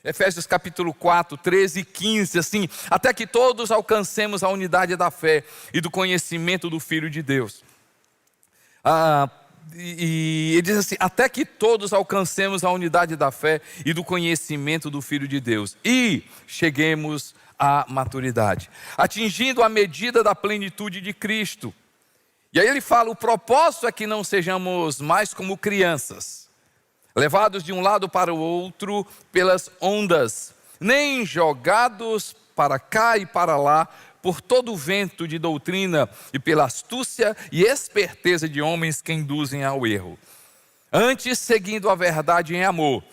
Efésios capítulo 4, 13 e 15, assim: até que todos alcancemos a unidade da fé e do conhecimento do Filho de Deus. E ele diz assim: até que todos alcancemos a unidade da fé e do conhecimento do Filho de Deus e cheguemos à maturidade, atingindo a medida da plenitude de Cristo. E aí ele fala: o propósito é que não sejamos mais como crianças, levados de um lado para o outro pelas ondas, nem jogados para cá e para lá por todo o vento de doutrina e pela astúcia e esperteza de homens que induzem ao erro. Antes, seguindo a verdade em amor,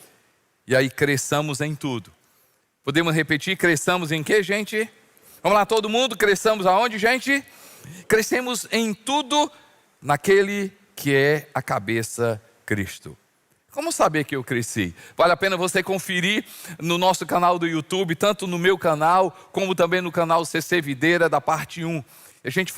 e aí cresçamos em tudo. Podemos repetir: cresçamos em quê, gente? Vamos lá, todo mundo, cresçamos aonde, gente? Crescemos em tudo naquele que é a cabeça, Cristo. Como saber que eu cresci? Vale a pena você conferir no nosso canal do YouTube, tanto no meu canal, como também no canal CC Videira, da parte 1. A gente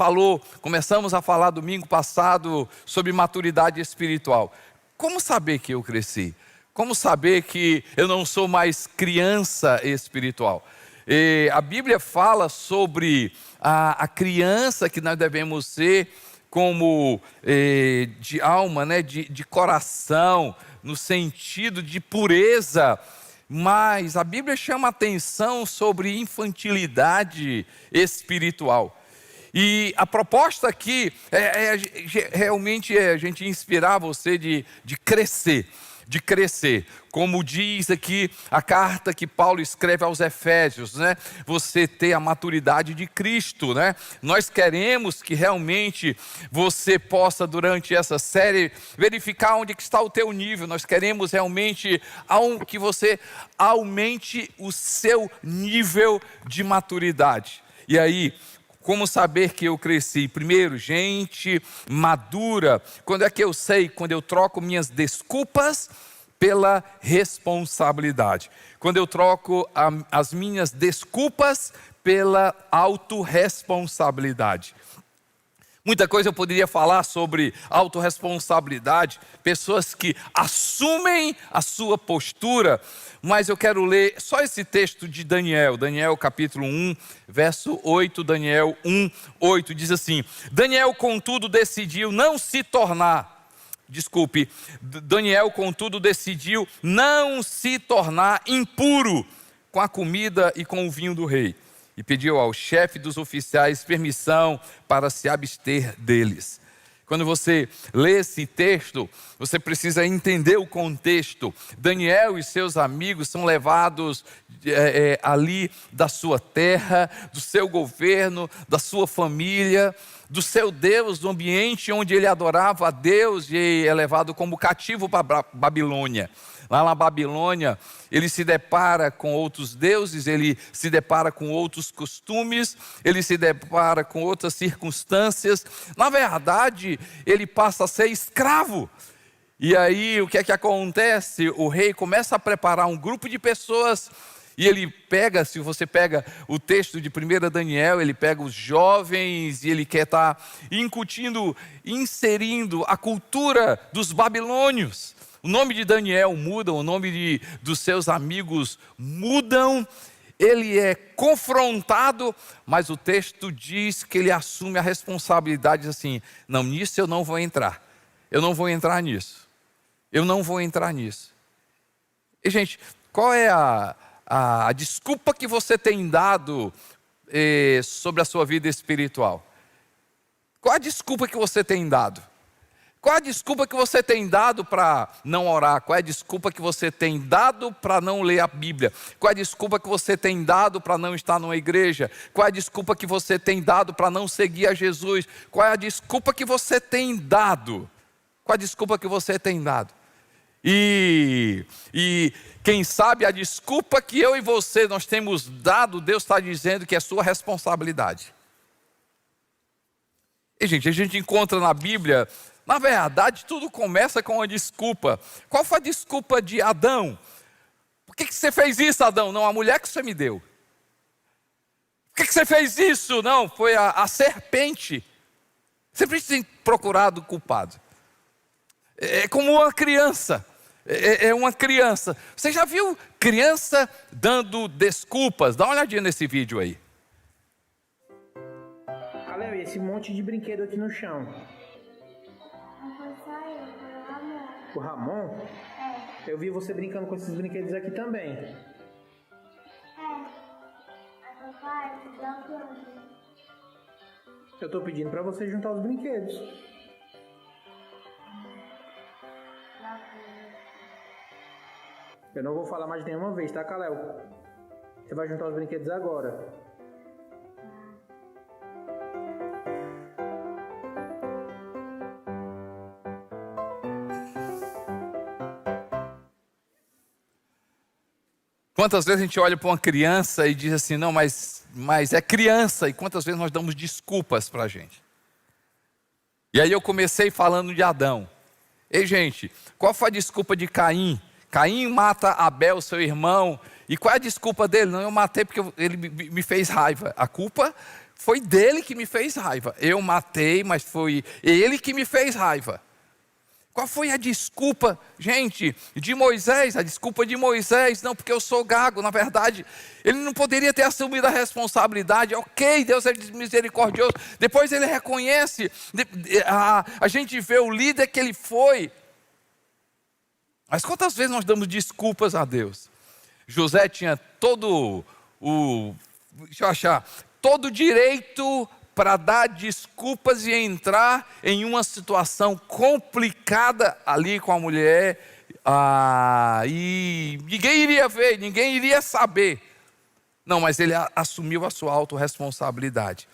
começamos a falar domingo passado sobre maturidade espiritual. Como saber que eu cresci? Como saber que eu não sou mais criança espiritual? A Bíblia fala sobre a criança que nós devemos ser, como de alma, né? de coração, no sentido de pureza, mas a Bíblia chama atenção sobre infantilidade espiritual. E a proposta aqui realmente é a gente inspirar você de crescer. Como diz aqui a carta que Paulo escreve aos Efésios, né? Você ter a maturidade de Cristo, né? Nós queremos que realmente você possa, durante essa série, verificar onde que está o teu nível. Nós queremos realmente que você aumente o seu nível de maturidade. E aí, como saber que eu cresci? Primeiro, gente madura. Quando é que eu sei? Quando eu troco minhas desculpas pela responsabilidade. Quando eu troco as minhas desculpas pela autorresponsabilidade. Muita coisa eu poderia falar sobre autorresponsabilidade, pessoas que assumem a sua postura, mas eu quero ler só esse texto de Daniel capítulo 1, verso 8, Daniel 1, 8, diz assim: Daniel, contudo, decidiu não se tornar impuro com a comida e com o vinho do rei, e pediu ao chefe dos oficiais permissão para se abster deles. Quando você lê esse texto, você precisa entender o contexto. Daniel e seus amigos são levados ali da sua terra, do seu governo, da sua família, do seu Deus, do ambiente onde ele adorava a Deus, e é levado como cativo para a Babilônia. Lá na Babilônia, ele se depara com outros deuses, ele se depara com outros costumes, ele se depara com outras circunstâncias. Na verdade, ele passa a ser escravo. E aí, o que é que acontece? O rei começa a preparar um grupo de pessoas, e ele pega, se você pega o texto de 1 Daniel, ele pega os jovens e ele quer estar inserindo a cultura dos babilônios. O nome de Daniel muda, o nome dos seus amigos mudam, ele é confrontado, mas o texto diz que ele assume a responsabilidade assim: não, nisso eu não vou entrar, eu não vou entrar nisso. E gente, qual é a desculpa que você tem dado sobre a sua vida espiritual? Qual a desculpa que você tem dado? Qual a desculpa que você tem dado para não orar? Qual é a desculpa que você tem dado para não ler a Bíblia? Qual é a desculpa que você tem dado para não estar numa igreja? Qual é a desculpa que você tem dado para não seguir a Jesus? Qual é a desculpa que você tem dado? Qual é a desculpa que você tem dado? E quem sabe a desculpa que eu e você nós temos dado, Deus está dizendo que é sua responsabilidade. E gente, a gente encontra na Bíblia, na verdade, tudo começa com uma desculpa. Qual foi a desculpa de Adão? Por que você fez isso, Adão? Não, a mulher que você me deu. Por que você fez isso? Não, foi a serpente. Você precisa ter procurado o culpado. É como uma criança. É uma criança. Você já viu criança dando desculpas? Dá uma olhadinha nesse vídeo aí. Léo, e esse monte de brinquedo aqui no chão? O Ramon? Eu vi você brincando com esses brinquedos aqui também. Eu tô pedindo pra você juntar os brinquedos. Eu não vou falar mais nenhuma vez, tá, Caléu? Você vai juntar os brinquedos agora. Quantas vezes a gente olha para uma criança e diz assim, não, mas é criança, e quantas vezes nós damos desculpas para a gente. E aí eu comecei falando de Adão. Ei, gente, qual foi a desculpa de Caim? Caim mata Abel, seu irmão, e qual é a desculpa dele? Não, eu matei porque ele me fez raiva. A culpa foi dele que me fez raiva. Eu matei, mas foi ele que me fez raiva. Qual foi a desculpa, gente, de Moisés? A desculpa de Moisés, não, porque eu sou gago. Na verdade, ele não poderia ter assumido a responsabilidade. Ok, Deus é misericordioso. Depois ele reconhece, a gente vê o líder que ele foi. Mas quantas vezes nós damos desculpas a Deus? José tinha todo o direito para dar desculpas e entrar em uma situação complicada ali com a mulher, e ninguém iria ver, ninguém iria saber. Não, mas ele assumiu a sua autorresponsabilidade.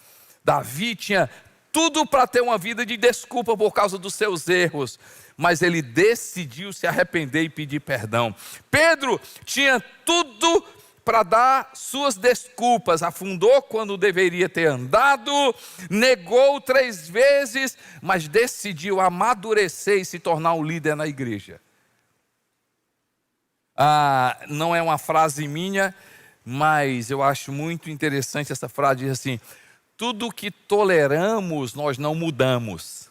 Davi tinha tudo para ter uma vida de desculpa por causa dos seus erros, mas ele decidiu se arrepender e pedir perdão. Pedro tinha tudo para dar suas desculpas, afundou quando deveria ter andado, negou 3 vezes, mas decidiu amadurecer e se tornar um líder na igreja. Não é uma frase minha, mas eu acho muito interessante essa frase, diz assim, tudo que toleramos nós não mudamos.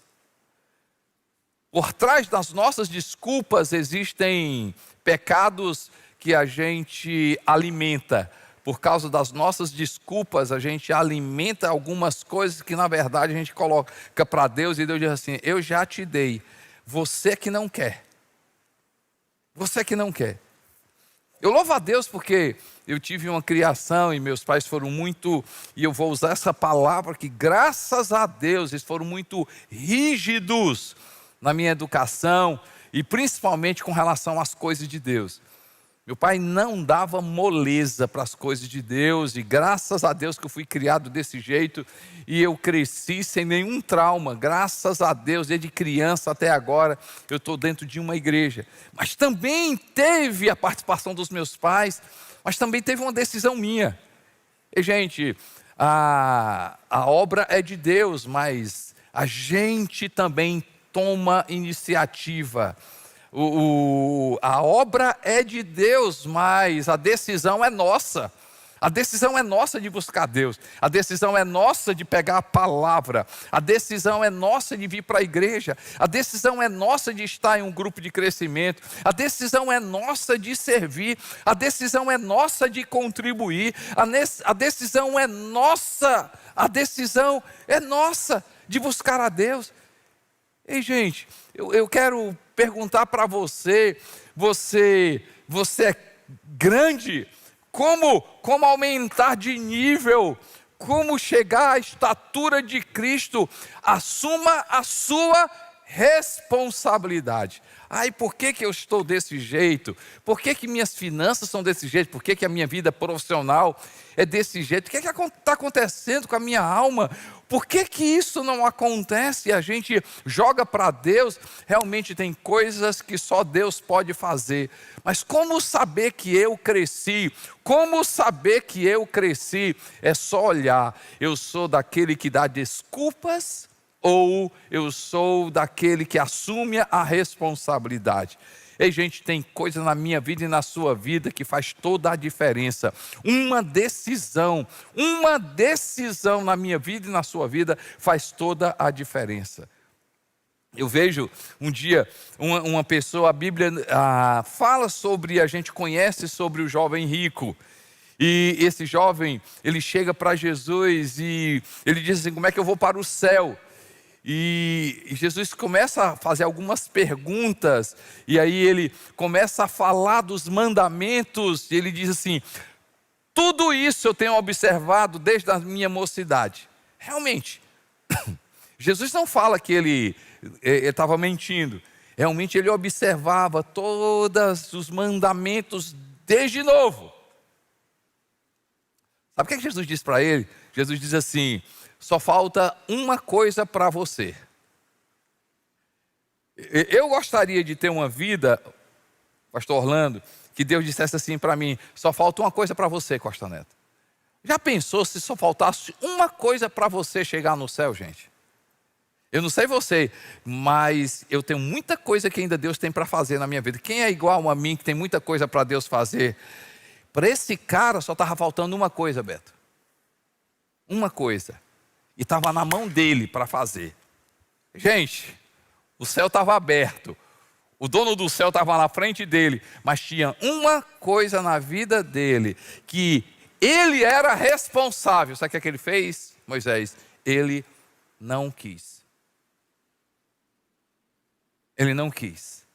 Por trás das nossas desculpas existem pecados que a gente alimenta. Por causa das nossas desculpas, a gente alimenta algumas coisas que na verdade a gente coloca para Deus, e Deus diz assim, eu já te dei, você que não quer. Você que não quer. Eu louvo a Deus porque eu tive uma criação e meus pais foram muito, e eu vou usar essa palavra que graças a Deus eles foram muito rígidos na minha educação e principalmente com relação às coisas de Deus. Meu pai não dava moleza para as coisas de Deus, e graças a Deus que eu fui criado desse jeito, e eu cresci sem nenhum trauma, graças a Deus, desde criança até agora, eu estou dentro de uma igreja. Mas também teve a participação dos meus pais, mas também teve uma decisão minha. E gente, a obra é de Deus, mas a gente também toma iniciativa. A obra é de Deus, mas a decisão é nossa. A decisão é nossa de buscar Deus. A decisão é nossa de pegar a palavra. A decisão é nossa de vir para a igreja. A decisão é nossa de estar em um grupo de crescimento. A decisão é nossa de servir. A decisão é nossa de contribuir. A decisão é nossa. A decisão é nossa de buscar a Deus. Ei, gente, eu quero perguntar para você é grande? Como aumentar de nível? Como chegar à estatura de Cristo? Assuma a sua responsabilidade. Ai, por que eu estou desse jeito? Por que minhas finanças são desse jeito? Por que a minha vida profissional é desse jeito? O que está acontecendo com a minha alma? Por que isso não acontece? E a gente joga para Deus. Realmente tem coisas que só Deus pode fazer. Mas como saber que eu cresci? Como saber que eu cresci? É só olhar. Eu sou daquele que dá desculpas, ou eu sou daquele que assume a responsabilidade? Ei, gente, tem coisa na minha vida e na sua vida que faz toda a diferença. Uma decisão na minha vida e na sua vida faz toda a diferença. Eu vejo um dia uma pessoa, a Bíblia fala sobre, a gente conhece sobre o jovem rico. E esse jovem, ele chega para Jesus e ele diz assim: como é que eu vou para o céu? E Jesus começa a fazer algumas perguntas, e aí ele começa a falar dos mandamentos, e ele diz assim: tudo isso eu tenho observado desde a minha mocidade. Realmente, Jesus não fala que ele estava mentindo. Realmente ele observava todos os mandamentos desde novo. Sabe o que Jesus diz para ele? Jesus diz assim: só falta uma coisa para você. Eu gostaria de ter uma vida, pastor Orlando, que Deus dissesse assim para mim: só falta uma coisa para você, Costa Neto. Já pensou se só faltasse uma coisa para você chegar no céu, gente? Eu não sei você, mas eu tenho muita coisa que ainda Deus tem para fazer na minha vida. Quem é igual a mim, que tem muita coisa para Deus fazer? Para esse cara só estava faltando uma coisa, Beto. Uma coisa. E estava na mão dele para fazer. Gente, o céu estava aberto. O dono do céu estava na frente dele. Mas tinha uma coisa na vida dele, que ele era responsável. Sabe o que ele fez, Moisés? Ele não quis. Ele não quis.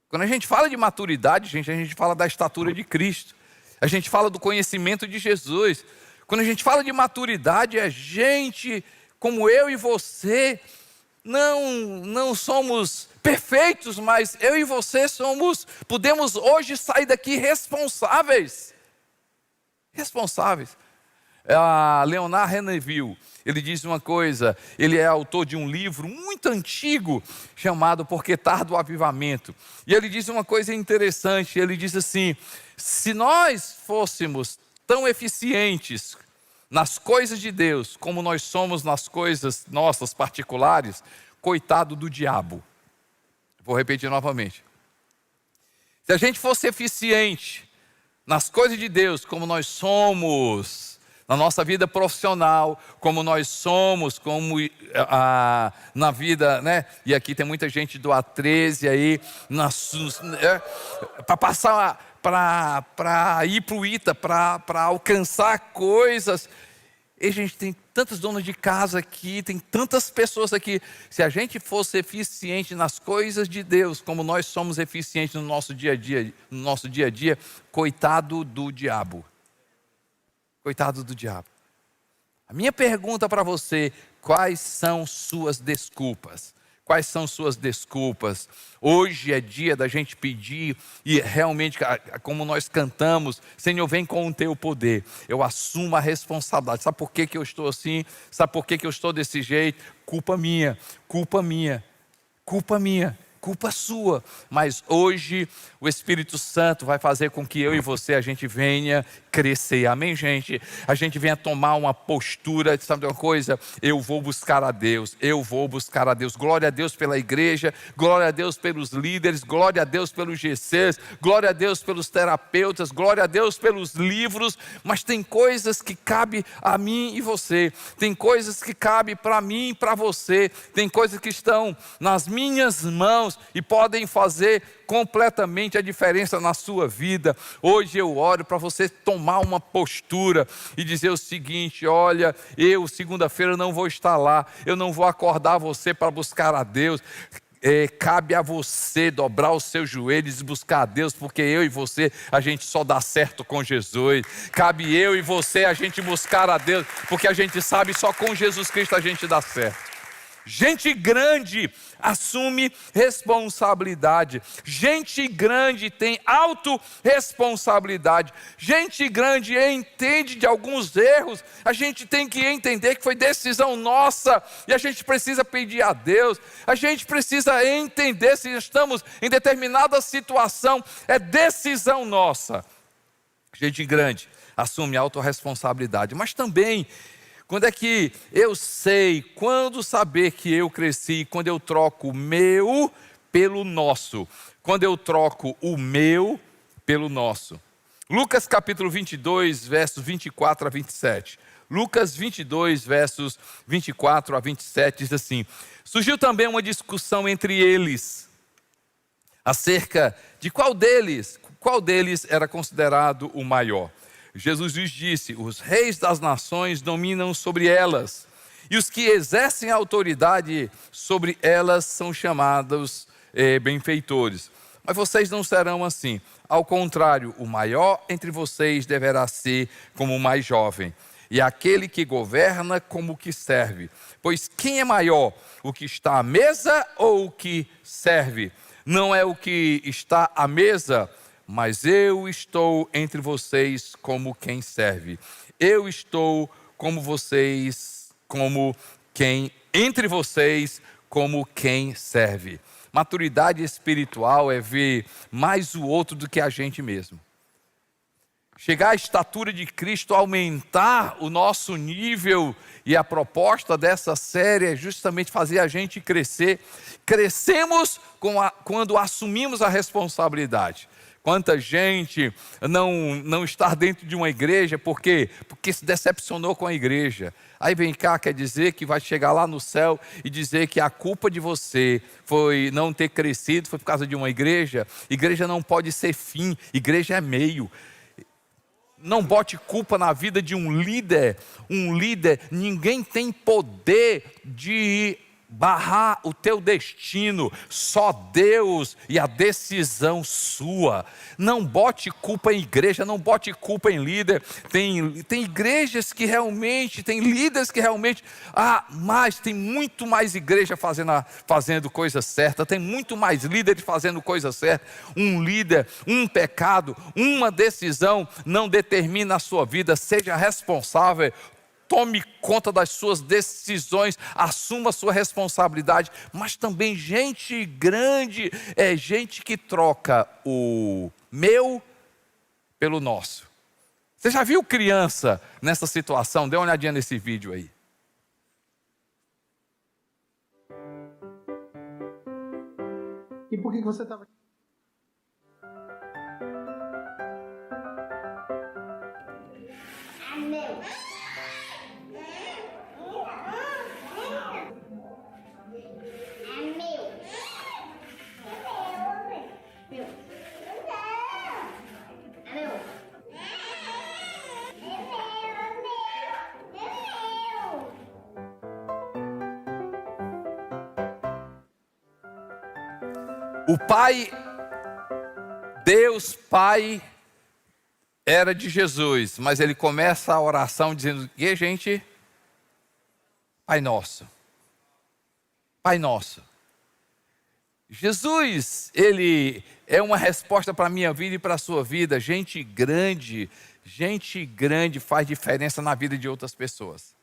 Quando a gente fala de maturidade, gente, a gente fala da estatura de Cristo. A gente fala do conhecimento de Jesus. Quando a gente fala de maturidade, é gente como eu e você. Não somos perfeitos, mas eu e você podemos hoje sair daqui responsáveis. Responsáveis. Leonard Reneville, ele diz uma coisa, ele é autor de um livro muito antigo, chamado Porque Tarda o Avivamento. E ele diz uma coisa interessante, ele diz assim: se nós fôssemos tão eficientes nas coisas de Deus, como nós somos nas coisas nossas particulares, coitado do diabo. Vou repetir novamente. Se a gente fosse eficiente nas coisas de Deus, como nós somos na nossa vida profissional, como nós somos, na vida, né? E aqui tem muita gente do A13 aí, para passar, para ir para o ITA, para alcançar coisas. E, gente, tem tantas donas de casa aqui, tem tantas pessoas aqui. Se a gente fosse eficiente nas coisas de Deus, como nós somos eficientes no nosso dia a dia, coitado do diabo. Coitado do diabo. A minha pergunta para você: quais são suas desculpas? Quais são suas desculpas? Hoje é dia da gente pedir, e realmente, como nós cantamos: Senhor, vem com o teu poder. Eu assumo a responsabilidade. Sabe por que eu estou assim? Sabe por que eu estou desse jeito? Culpa minha, culpa minha, culpa minha. Culpa sua, mas hoje o Espírito Santo vai fazer com que eu e você, a gente venha crescer, amém, gente? A gente venha tomar uma postura, sabe de uma coisa? Eu vou buscar a Deus, eu vou buscar a Deus. Glória a Deus pela igreja, glória a Deus pelos líderes, glória a Deus pelos GCs, glória a Deus pelos terapeutas, glória a Deus pelos livros, mas tem coisas que cabe a mim e você, tem coisas que cabe para mim e para você, tem coisas que estão nas minhas mãos e podem fazer completamente a diferença na sua vida. Hoje eu oro para você tomar uma postura e dizer o seguinte: olha, eu segunda-feira não vou estar lá, eu não vou acordar você para buscar a Deus. Cabe a você dobrar os seus joelhos e buscar a Deus, porque eu e você, a gente só dá certo com Jesus. Cabe eu e você a gente buscar a Deus, porque a gente sabe só com Jesus Cristo a gente dá certo. Gente grande assume responsabilidade. Gente grande tem autorresponsabilidade. Gente grande entende de alguns erros. A gente tem que entender que foi decisão nossa e a gente precisa pedir a Deus. A gente precisa entender se estamos em determinada situação. É decisão nossa. Gente grande assume autorresponsabilidade, mas também, quando é que eu sei, quando saber que eu cresci, quando eu troco o meu pelo nosso, quando eu troco o meu pelo nosso. Lucas capítulo 22, versos 24 a 27. Lucas 22, versos 24 a 27, diz assim: surgiu também uma discussão entre eles, acerca de qual deles era considerado o maior. Jesus lhes disse: os reis das nações dominam sobre elas, e os que exercem autoridade sobre elas são chamados benfeitores. Mas vocês não serão assim. Ao contrário, o maior entre vocês deverá ser como o mais jovem, e aquele que governa como o que serve. Pois quem é maior, o que está à mesa ou o que serve? Não é o que está à mesa, mas eu estou entre vocês como quem serve. Eu estou entre vocês como quem serve. Maturidade espiritual é ver mais o outro do que a gente mesmo. Chegar à estatura de Cristo, aumentar o nosso nível, e a proposta dessa série é justamente fazer a gente crescer. Crescemos quando assumimos a responsabilidade. Quanta gente não está dentro de uma igreja porque se decepcionou com a igreja. Aí vem cá, quer dizer que vai chegar lá no céu e dizer que a culpa de você foi não ter crescido, foi por causa de uma igreja. Igreja não pode ser fim, igreja é meio. Não bote culpa na vida de um líder. Ninguém tem poder de barrar o teu destino, só Deus e a decisão sua. Não bote culpa em igreja, não bote culpa em líder. Tem igrejas que realmente, tem líderes que realmente, mas tem muito mais igreja fazendo coisa certa, tem muito mais líderes fazendo coisa certa. Um líder, um pecado, uma decisão não determina a sua vida. Seja responsável. Tome conta das suas decisões, assuma a sua responsabilidade. Mas também gente grande é gente que troca o meu pelo nosso. Você já viu criança nessa situação? Dê uma olhadinha nesse vídeo aí. E por que você estava... O Pai, Deus Pai, era de Jesus, mas ele começa a oração dizendo: e gente? Pai nosso. Pai nosso. Jesus, ele é uma resposta para a minha vida e para a sua vida. Gente grande faz diferença na vida de outras pessoas.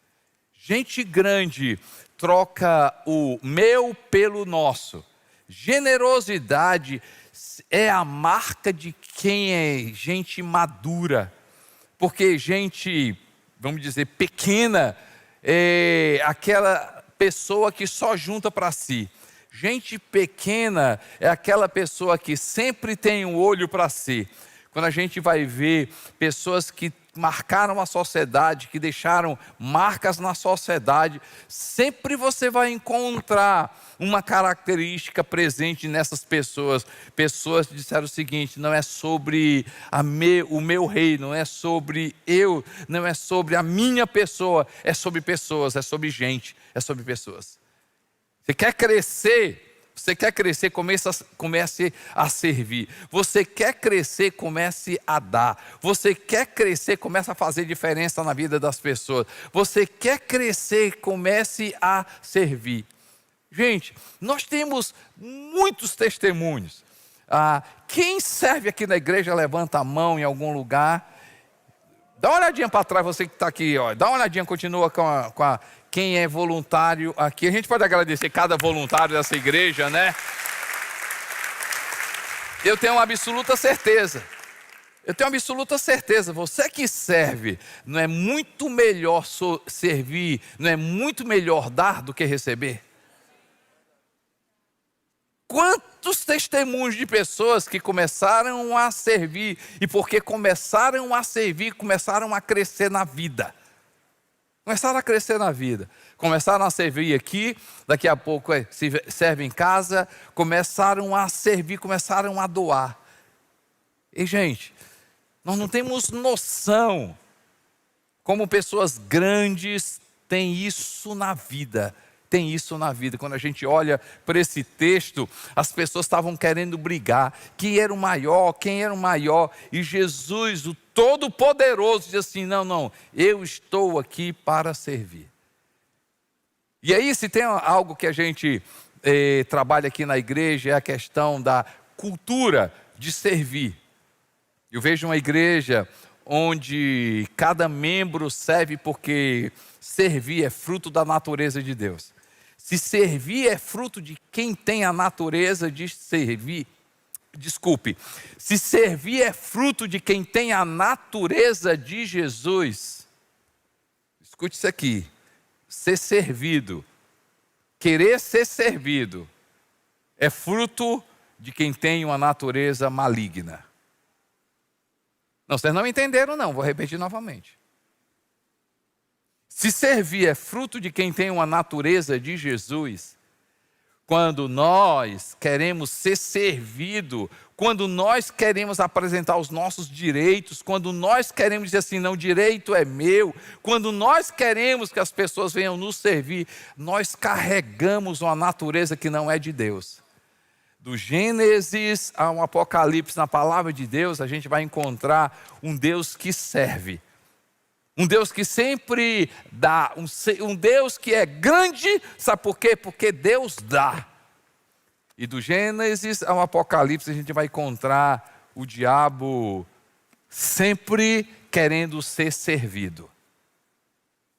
Gente grande troca o meu pelo nosso. Generosidade é a marca de quem é gente madura, porque gente, vamos dizer, pequena, é aquela pessoa que só junta para si. Gente pequena é aquela pessoa que sempre tem um olho para si. Quando a gente vai ver pessoas que marcaram a sociedade, que deixaram marcas na sociedade, sempre você vai encontrar uma característica presente nessas pessoas. Pessoas que disseram o seguinte: não é sobre o meu reino, não é sobre eu, não é sobre a minha pessoa, é sobre pessoas, é sobre gente, é sobre pessoas. Você quer crescer, comece a servir. Você quer crescer, comece a dar. Você quer crescer, comece a fazer diferença na vida das pessoas. Você quer crescer, comece a servir. Gente, nós temos muitos testemunhos. Quem serve aqui na igreja, levanta a mão em algum lugar. Dá uma olhadinha para trás, você que está aqui, ó. Dá uma olhadinha, continua com quem é voluntário aqui. A gente pode agradecer cada voluntário dessa igreja, né? Eu tenho uma absoluta certeza. Você que serve, não é muito melhor servir, não é muito melhor dar do que receber? Quantos testemunhos de pessoas que começaram a servir, e porque começaram a servir, começaram a crescer na vida. Começaram a crescer na vida. Começaram a servir aqui, daqui a pouco serve em casa, começaram a servir, começaram a doar. E gente, nós não temos noção como pessoas grandes têm isso na vida. Tem isso na vida. Quando a gente olha para esse texto, as pessoas estavam querendo brigar. Quem era o maior? Quem era o maior? E Jesus, o Todo-Poderoso, diz assim: não, eu estou aqui para servir. E aí, se tem algo que a gente trabalha aqui na igreja, é a questão da cultura de servir. Eu vejo uma igreja onde cada membro serve porque servir é fruto da natureza de Deus. Se servir é fruto de quem tem a natureza de servir, se servir é fruto de quem tem a natureza de Jesus, escute isso aqui: ser servido, querer ser servido, é fruto de quem tem uma natureza maligna. Não, vocês não entenderam não, vou repetir novamente. Se servir é fruto de quem tem uma natureza de Jesus, quando nós queremos ser servido, quando nós queremos apresentar os nossos direitos, quando nós queremos dizer assim, não, o direito é meu, quando nós queremos que as pessoas venham nos servir, nós carregamos uma natureza que não é de Deus. Do Gênesis ao Apocalipse, na palavra de Deus, a gente vai encontrar um Deus que serve. Um Deus que sempre dá, um Deus que é grande, sabe por quê? Porque Deus dá. E do Gênesis ao Apocalipse a gente vai encontrar o diabo sempre querendo ser servido.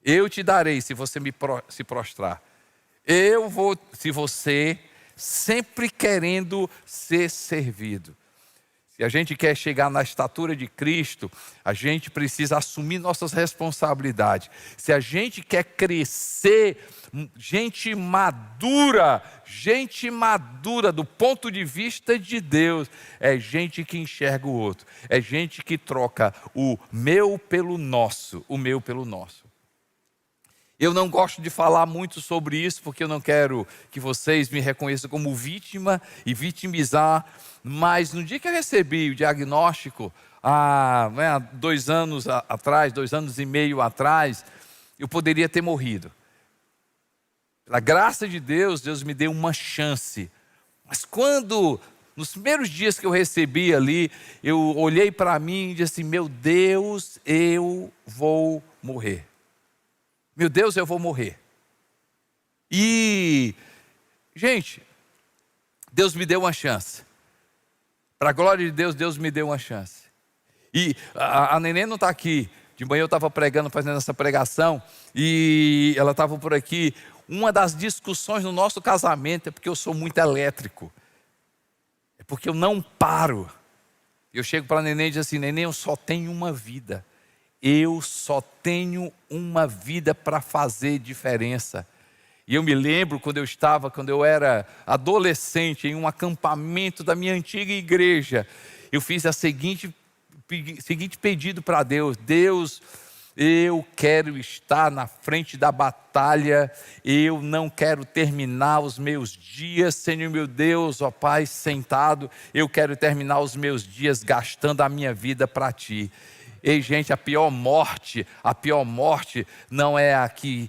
Eu te darei se você se prostrar. Eu vou, se você sempre querendo ser servido. Se a gente quer chegar na estatura de Cristo, a gente precisa assumir nossas responsabilidades. Se a gente quer crescer, gente madura do ponto de vista de Deus, é gente que enxerga o outro, é gente que troca o meu pelo nosso, o meu pelo nosso. Eu não gosto de falar muito sobre isso, porque eu não quero que vocês me reconheçam como vítima e vitimizar, mas no dia que eu recebi o diagnóstico, há 2 anos atrás, 2 anos e meio atrás, eu poderia ter morrido. Pela graça de Deus, Deus me deu uma chance. Mas quando, nos primeiros dias que eu recebi ali, eu olhei para mim e disse assim, meu Deus, eu vou morrer. Meu Deus, eu vou morrer. E, gente, Deus me deu uma chance. Para a glória de Deus, Deus me deu uma chance. E a neném não está aqui. De manhã eu estava pregando, fazendo essa pregação, e ela estava por aqui. Uma das discussões no nosso casamento é porque eu sou muito elétrico. É porque eu não paro. Eu chego para a neném e digo assim, neném, eu só tenho uma vida. Eu só tenho uma vida para fazer diferença. E eu me lembro quando eu era adolescente, em um acampamento da minha antiga igreja, eu fiz o seguinte pedido para Deus: Deus, eu quero estar na frente da batalha, eu não quero terminar os meus dias, Senhor meu Deus, ó Pai, sentado, eu quero terminar os meus dias gastando a minha vida para Ti. Ei, gente, a pior morte não é aqui,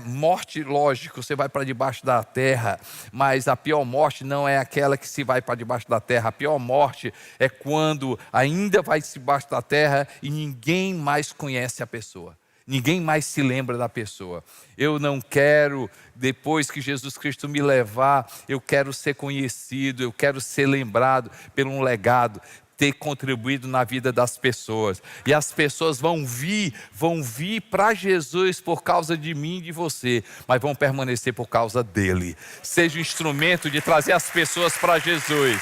morte, lógico, você vai para debaixo da terra, mas a pior morte não é aquela que se vai para debaixo da terra. A pior morte é quando ainda vai debaixo da terra e ninguém mais conhece a pessoa. Ninguém mais se lembra da pessoa. Eu não quero, depois que Jesus Cristo me levar, eu quero ser conhecido, eu quero ser lembrado por um legado, ter contribuído na vida das pessoas. E as pessoas vão vir para Jesus por causa de mim e de você, mas vão permanecer por causa dele. Seja um instrumento de trazer as pessoas para Jesus.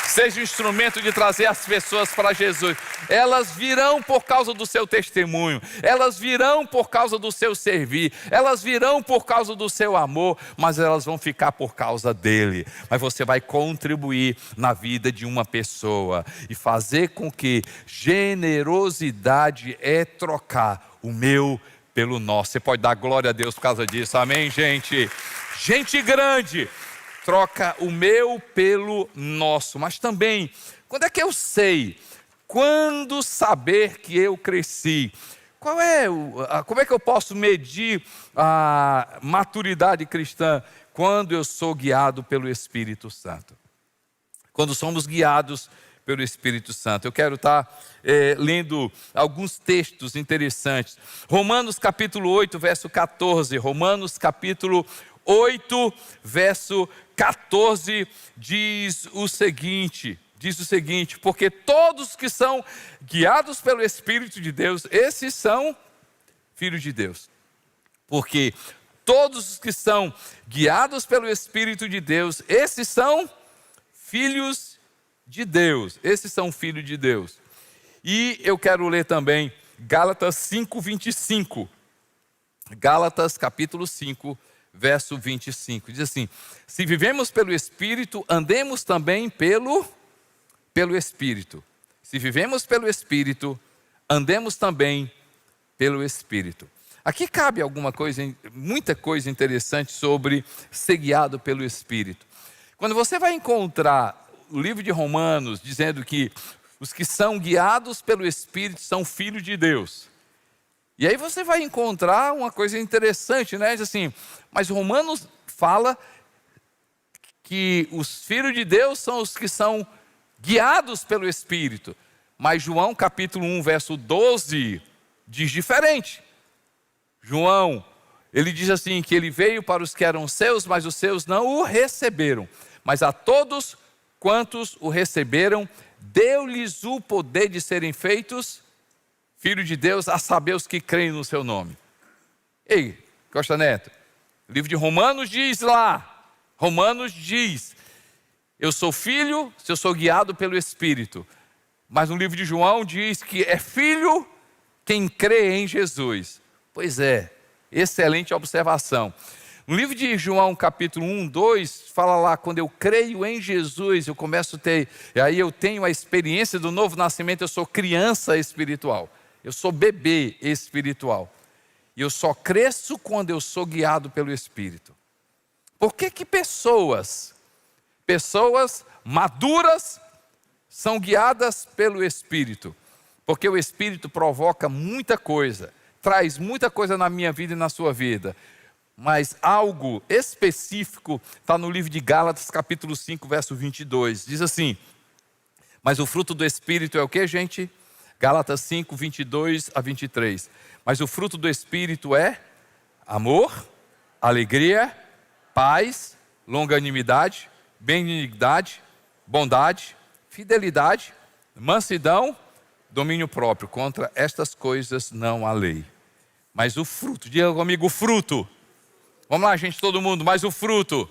Seja um instrumento de trazer as pessoas para Jesus. Elas virão por causa do seu testemunho, elas virão por causa do seu servir, elas virão por causa do seu amor, mas elas vão ficar por causa dele. Mas você vai contribuir na vida de uma pessoa e fazer com que generosidade é trocar o meu pelo nosso. Você pode dar glória a Deus por causa disso, amém, gente? Gente grande troca o meu pelo nosso. Mas também, quando é que eu sei? Quando saber que eu cresci? Como é que eu posso medir a maturidade cristã? Quando eu sou guiado pelo Espírito Santo. Quando somos guiados pelo Espírito Santo. Eu quero estar lendo alguns textos interessantes. Romanos capítulo 8, verso 14. Romanos capítulo 8, verso 14 diz o seguinte, porque todos que são guiados pelo Espírito de Deus, esses são filhos de Deus. Porque todos os que são guiados pelo Espírito de Deus, esses são filhos de Deus. Esses são filhos de Deus. E eu quero ler também Gálatas 5, 25. Gálatas capítulo 5, verso 25. Diz assim: se vivemos pelo Espírito, andemos também pelo Espírito. Se vivemos pelo Espírito, andemos também pelo Espírito. Aqui cabe muita coisa interessante sobre ser guiado pelo Espírito. Quando você vai encontrar o livro de Romanos dizendo que os que são guiados pelo Espírito são filhos de Deus. E aí você vai encontrar uma coisa interessante, né? Diz assim, mas Romanos fala que os filhos de Deus são os que são guiados pelo Espírito. Mas João capítulo 1, verso 12, diz diferente. João, ele diz assim, que ele veio para os que eram seus, mas os seus não o receberam. Mas a todos quantos o receberam, deu-lhes o poder de serem feitos filhos de Deus, a saber os que creem no seu nome. Ei, Costa Neto, o livro de Romanos diz lá, Romanos diz, eu sou filho se eu sou guiado pelo Espírito. Mas no livro de João diz que é filho quem crê em Jesus. Pois é, excelente observação. No livro de João capítulo 1, 2, fala lá, quando eu creio em Jesus, eu começo a ter, e aí eu tenho a experiência do novo nascimento, eu sou criança espiritual, eu sou bebê espiritual. E eu só cresço quando eu sou guiado pelo Espírito. Por que pessoas maduras são guiadas pelo Espírito? Porque o Espírito provoca muita coisa, traz muita coisa na minha vida e na sua vida. Mas algo específico está no livro de Gálatas, capítulo 5, verso 22. Diz assim, mas o fruto do Espírito é o que, gente? Gálatas 5, 22 a 23. Mas o fruto do Espírito é amor, alegria, paz, longanimidade, benignidade, bondade, fidelidade, mansidão, domínio próprio. Contra estas coisas não há lei. Mas o fruto, diga comigo, o fruto. Vamos lá, gente, todo mundo, mas o fruto.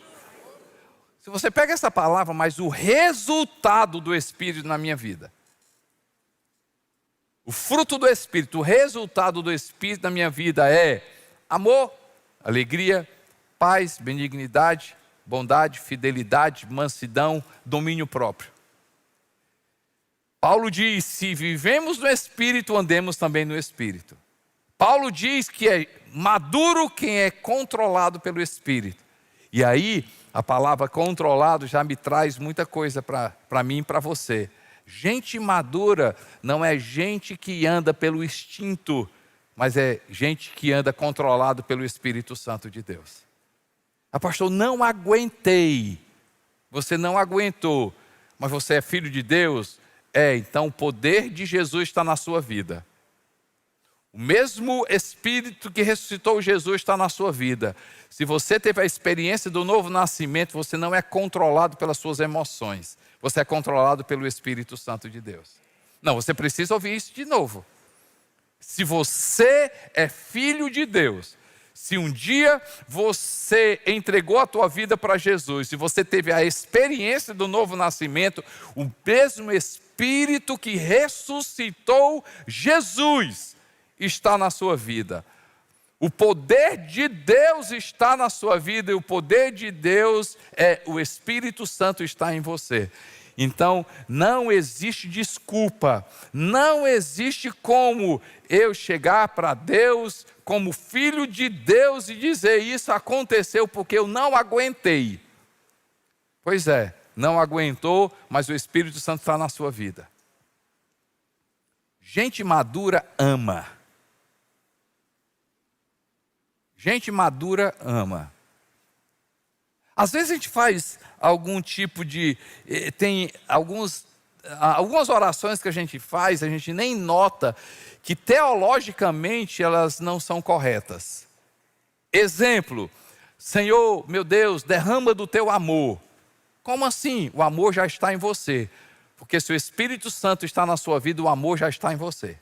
Se você pega essa palavra, mas o resultado do Espírito na minha vida. O fruto do Espírito, o resultado do Espírito na minha vida é amor, alegria, paz, benignidade, bondade, fidelidade, mansidão, domínio próprio. Paulo diz, se vivemos no Espírito, andemos também no Espírito. Paulo diz que é maduro quem é controlado pelo Espírito. E aí, a palavra controlado já me traz muita coisa para mim e para você. Gente madura não é gente que anda pelo instinto, mas é gente que anda controlado pelo Espírito Santo de Deus. Pastor, não aguentei. Você não aguentou, mas você é filho de Deus? Então o poder de Jesus está na sua vida. O mesmo Espírito que ressuscitou Jesus está na sua vida. Se você teve a experiência do novo nascimento, você não é controlado pelas suas emoções. Você é controlado pelo Espírito Santo de Deus. Não, você precisa ouvir isso de novo. Se você é filho de Deus, se um dia você entregou a tua vida para Jesus, se você teve a experiência do novo nascimento, o mesmo Espírito que ressuscitou Jesus está na sua vida. O poder de Deus está na sua vida e o poder de Deus o Espírito Santo está em você. Então, não existe desculpa, não existe como eu chegar para Deus como filho de Deus e dizer isso aconteceu porque eu não aguentei. Pois é, não aguentou, mas o Espírito Santo está na sua vida. Gente madura ama. Gente madura ama. Às vezes a gente faz algum tipo de... Tem algumas orações que a gente faz, a gente nem nota que teologicamente elas não são corretas. Exemplo, Senhor, meu Deus, derrama do teu amor. Como assim? O amor já está em você. Porque se o Espírito Santo está na sua vida, o amor já está em você.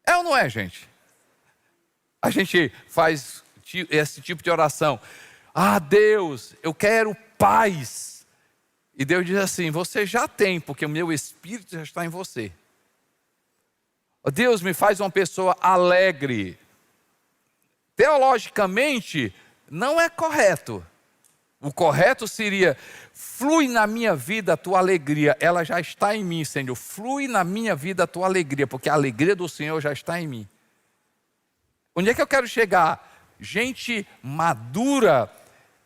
É ou não é, gente? A gente faz esse tipo de oração. Ah, Deus, eu quero paz. E Deus diz assim, você já tem, porque o meu Espírito já está em você. Deus me faz uma pessoa alegre. Teologicamente, não é correto. O correto seria, flui na minha vida a tua alegria. Ela já está em mim, Senhor. Flui na minha vida a tua alegria, porque a alegria do Senhor já está em mim. Onde é que eu quero chegar? Gente madura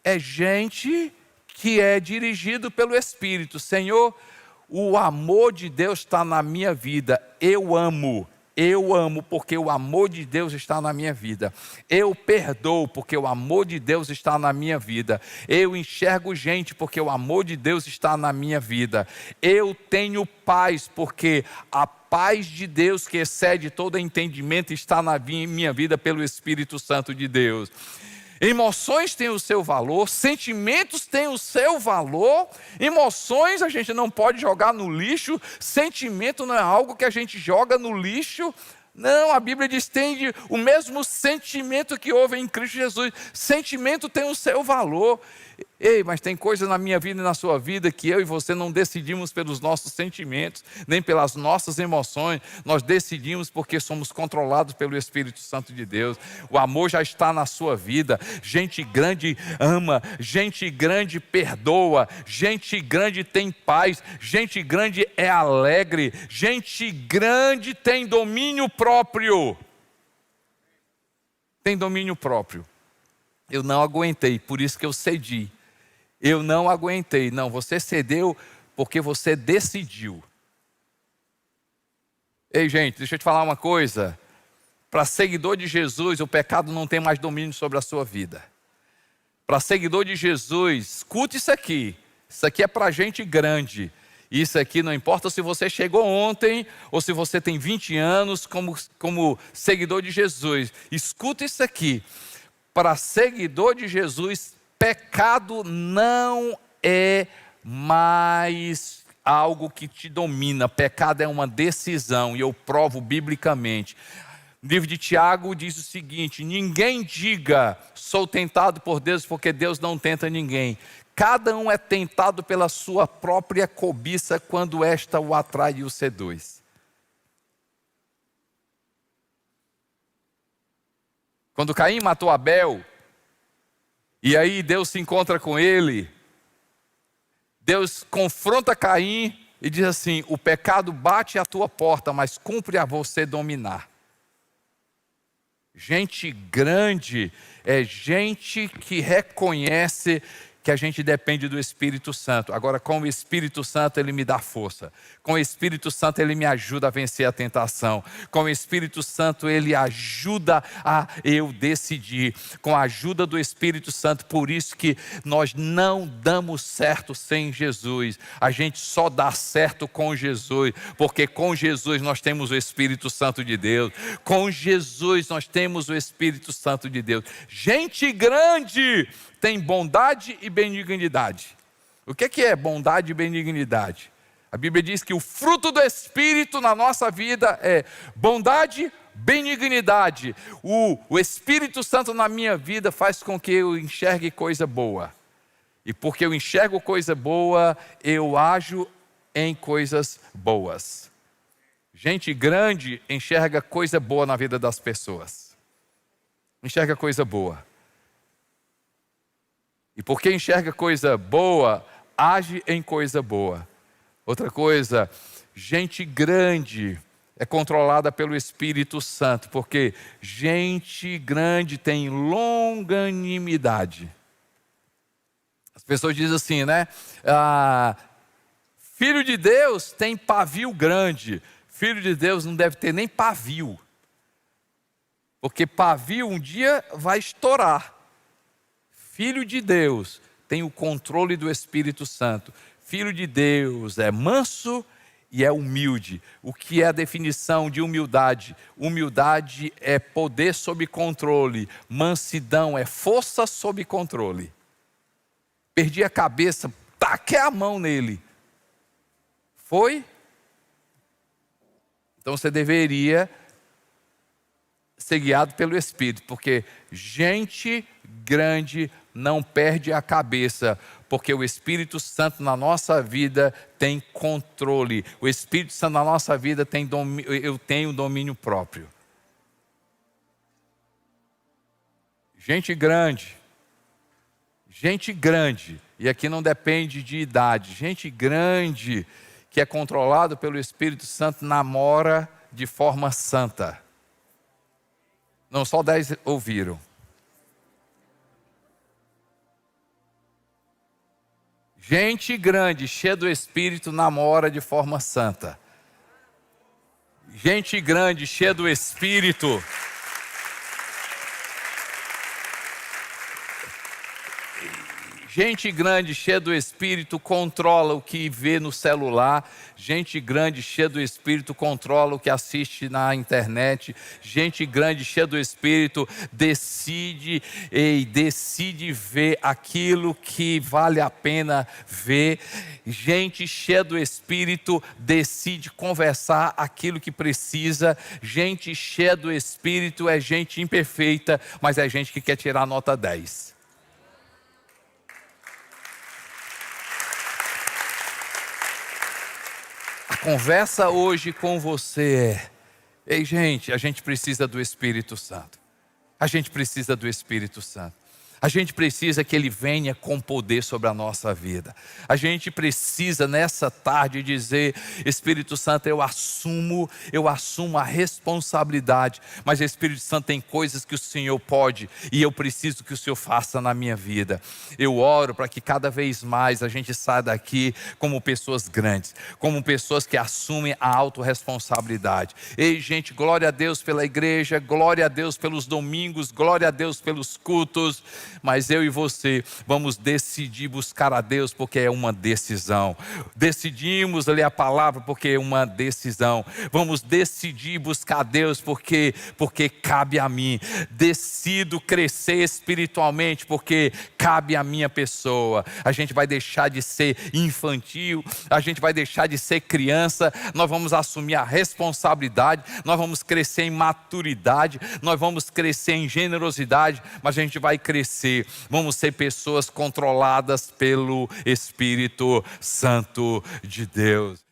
é gente que é dirigido pelo Espírito. Senhor, o amor de Deus está na minha vida. Eu amo porque o amor de Deus está na minha vida. Eu perdoo porque o amor de Deus está na minha vida. Eu enxergo gente porque o amor de Deus está na minha vida. Eu tenho paz porque a paz de Deus que excede todo entendimento está na minha vida pelo Espírito Santo de Deus. Emoções têm o seu valor, sentimentos têm o seu valor. Emoções a gente não pode jogar no lixo, sentimento não é algo que a gente joga no lixo. Não, a Bíblia diz que tem o mesmo sentimento que houve em Cristo Jesus. Sentimento tem o seu valor. Ei, mas tem coisa na minha vida e na sua vida que eu e você não decidimos pelos nossos sentimentos, nem pelas nossas emoções. Nós decidimos porque somos controlados pelo Espírito Santo de Deus. O amor já está na sua vida. Gente grande ama, gente grande perdoa, gente grande tem paz, gente grande é alegre, gente grande tem domínio próprio. Tem domínio próprio. Eu não aguentei, por isso que eu cedi. Eu não aguentei. Não, você cedeu porque você decidiu. Ei, gente, deixa eu te falar uma coisa. Para seguidor de Jesus, o pecado não tem mais domínio sobre a sua vida. Para seguidor de Jesus, escute isso aqui. Isso aqui é para gente grande. Isso aqui não importa se você chegou ontem ou se você tem 20 anos como seguidor de Jesus. Escuta isso aqui. Para seguidor de Jesus, pecado não é mais algo que te domina. Pecado é uma decisão e eu provo biblicamente. O livro de Tiago diz o seguinte: ninguém diga, sou tentado por Deus, porque Deus não tenta ninguém. Cada um é tentado pela sua própria cobiça quando esta o atrai e o seduz. Quando Caim matou Abel, e aí Deus se encontra com ele, Deus confronta Caim e diz assim: o pecado bate à tua porta, mas cumpre a você dominar. Gente grande é gente que reconhece que a gente depende do Espírito Santo. Agora, com o Espírito Santo, Ele me dá força. Com o Espírito Santo, Ele me ajuda a vencer a tentação. Com o Espírito Santo, Ele ajuda a eu decidir. Com a ajuda do Espírito Santo, por isso que nós não damos certo sem Jesus. A gente só dá certo com Jesus, porque com Jesus nós temos o Espírito Santo de Deus. Com Jesus nós temos o Espírito Santo de Deus. Gente grande tem bondade e benignidade. O que é bondade e benignidade? A Bíblia diz que o fruto do Espírito na nossa vida é bondade, benignidade. O Espírito Santo na minha vida faz com que eu enxergue coisa boa. E porque eu enxergo coisa boa, eu ajo em coisas boas. Gente grande enxerga coisa boa na vida das pessoas. Enxerga coisa boa. E porque enxerga coisa boa, age em coisa boa. Outra coisa, gente grande é controlada pelo Espírito Santo, porque gente grande tem longanimidade. As pessoas dizem assim, né? Filho de Deus tem pavio grande. Filho de Deus não deve ter nem pavio. Porque pavio um dia vai estourar. Filho de Deus tem o controle do Espírito Santo. Filho de Deus é manso e é humilde. O que é a definição de humildade? Humildade é poder sob controle. Mansidão é força sob controle. Perdi a cabeça, taquei a mão nele. Foi? Então você deveria ser guiado pelo Espírito, porque gente grande não perde a cabeça, porque o Espírito Santo na nossa vida tem controle. O Espírito Santo na nossa vida tem eu tenho domínio próprio. Gente grande, e aqui não depende de idade, gente grande que é controlado pelo Espírito Santo namora de forma santa. Não, só 10 ouviram. Gente grande, cheia do Espírito, namora de forma santa. Gente grande, cheia do Espírito. Gente grande, cheia do Espírito, controla o que vê no celular. Gente grande, cheia do Espírito, controla o que assiste na internet. Gente grande, cheia do Espírito, decide ver aquilo que vale a pena ver. Gente cheia do Espírito, decide conversar aquilo que precisa. Gente cheia do Espírito é gente imperfeita, mas é gente que quer tirar nota 10. Conversa hoje com você ei gente, a gente precisa do Espírito Santo. A gente precisa do Espírito Santo. A gente precisa que Ele venha com poder sobre a nossa vida. A gente precisa nessa tarde dizer, Espírito Santo, eu assumo a responsabilidade. Mas Espírito Santo, tem coisas que o Senhor pode e eu preciso que o Senhor faça na minha vida. Eu oro para que cada vez mais a gente saia daqui como pessoas grandes, como pessoas que assumem a autorresponsabilidade. Ei gente, glória a Deus pela igreja, glória a Deus pelos domingos, glória a Deus pelos cultos. Mas eu e você vamos decidir buscar a Deus porque é uma decisão. Decidimos ler a palavra porque é uma decisão. Vamos decidir buscar a Deus porque cabe a mim. Decido crescer espiritualmente porque cabe à minha pessoa. A gente vai deixar de ser infantil, a gente vai deixar de ser criança, nós vamos assumir a responsabilidade, nós vamos crescer em maturidade, nós vamos crescer em generosidade, mas a gente vai crescer. Vamos ser pessoas controladas pelo Espírito Santo de Deus.